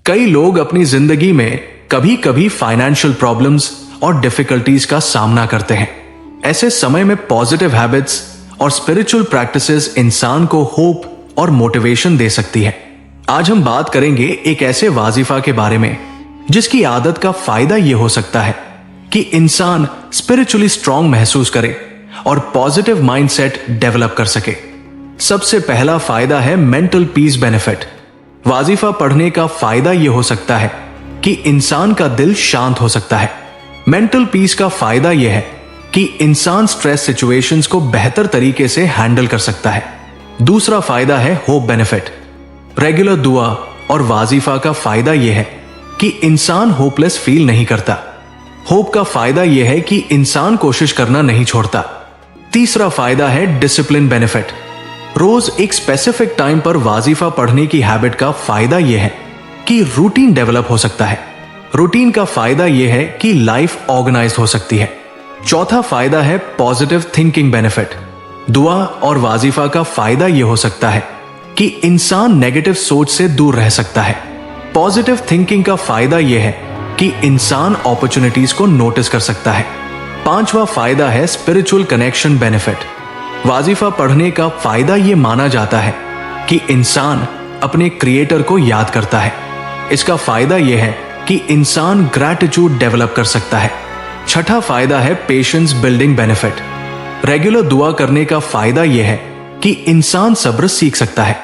कई लोग अपनी जिंदगी में कभी कभी फाइनेंशियल प्रॉब्लम्स और डिफिकल्टीज का सामना करते हैं। ऐसे समय में पॉजिटिव हैबिट्स और स्पिरिचुअल प्रैक्टिसेस इंसान को होप और मोटिवेशन दे सकती है। आज हम बात करेंगे एक ऐसे वाजिफा के बारे में जिसकी आदत का फायदा यह हो सकता है कि इंसान स्पिरिचुअली स्ट्रांग महसूस करे और पॉजिटिव माइंडसेट डेवलप कर सके। सबसे पहला फायदा है मेंटल पीस बेनिफिट। वाजिफा पढ़ने का फायदा यह हो सकता है कि इंसान का दिल शांत हो सकता है। मेंटल पीस का फायदा यह है कि इंसान स्ट्रेस सिचुएशंस को बेहतर तरीके से हैंडल कर सकता है। दूसरा फायदा है होप बेनिफिट। रेगुलर दुआ और वाजिफा का फायदा यह है कि इंसान होपलेस फील नहीं करता। होप का फायदा यह है कि इंसान कोशिश करना नहीं छोड़ता। तीसरा फायदा है डिसिप्लिन बेनिफिट। रोज एक स्पेसिफिक टाइम पर वाजिफा पढ़ने की हैबिट का फायदा यह है कि रूटीन डेवलप हो सकता है। रूटीन का फायदा यह है कि लाइफ ऑर्गेनाइज हो सकती है। चौथा फायदा है पॉजिटिव थिंकिंग बेनिफिट। दुआ और वाजिफा का फायदा यह हो सकता है कि इंसान नेगेटिव सोच से दूर रह सकता है। पॉजिटिव थिंकिंग का फायदा यह है कि इंसान अपॉर्चुनिटीज को नोटिस कर सकता है। पांचवा फायदा है स्पिरिचुअल कनेक्शन बेनिफिट। वाजिफा पढ़ने का फायदा यह माना जाता है कि इंसान अपने क्रिएटर को याद करता है। इसका फायदा यह है कि इंसान ग्रैटिट्यूड डेवलप कर सकता है। छठा फायदा है पेशेंस बिल्डिंग बेनिफिट। रेगुलर दुआ करने का फायदा यह है कि इंसान सब्र सीख सकता है।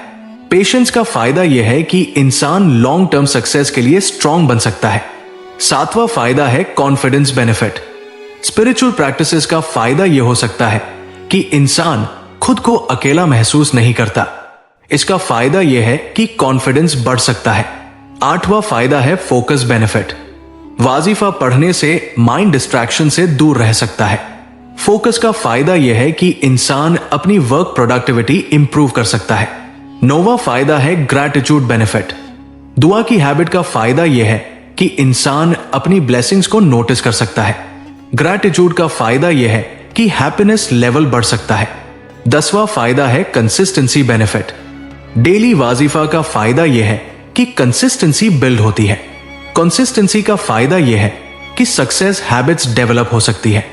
पेशेंस का फायदा यह है कि इंसान लॉन्ग टर्म सक्सेस के लिए स्ट्रांग बन सकता है। सातवां फायदा है कॉन्फिडेंस बेनिफिट। स्पिरिचुअल प्रैक्टिसेस का फायदा यह हो सकता है कि इंसान खुद को अकेला महसूस नहीं करता। इसका फायदा यह है कि कॉन्फिडेंस बढ़ सकता है। आठवां फायदा है फोकस बेनिफिट। वाजिफा पढ़ने से माइंड डिस्ट्रैक्शन से दूर रह सकता है। फोकस का फायदा यह है कि इंसान अपनी वर्क प्रोडक्टिविटी इंप्रूव कर सकता है। नौवां फायदा है ग्रैटिट्यूड बेनिफिट। दुआ की हैबिट का फायदा यह है कि इंसान अपनी ब्लेसिंग्स को नोटिस कर सकता है। ग्रैटिट्यूड का फायदा यह है कि हैप्पीनेस लेवल बढ़ सकता है। 10वां फायदा है कंसिस्टेंसी बेनिफिट। डेली वाजिफा का फायदा यह है कि कंसिस्टेंसी बिल्ड होती है। कंसिस्टेंसी का फायदा यह है कि सक्सेस हैबिट्स डेवलप हो सकती है।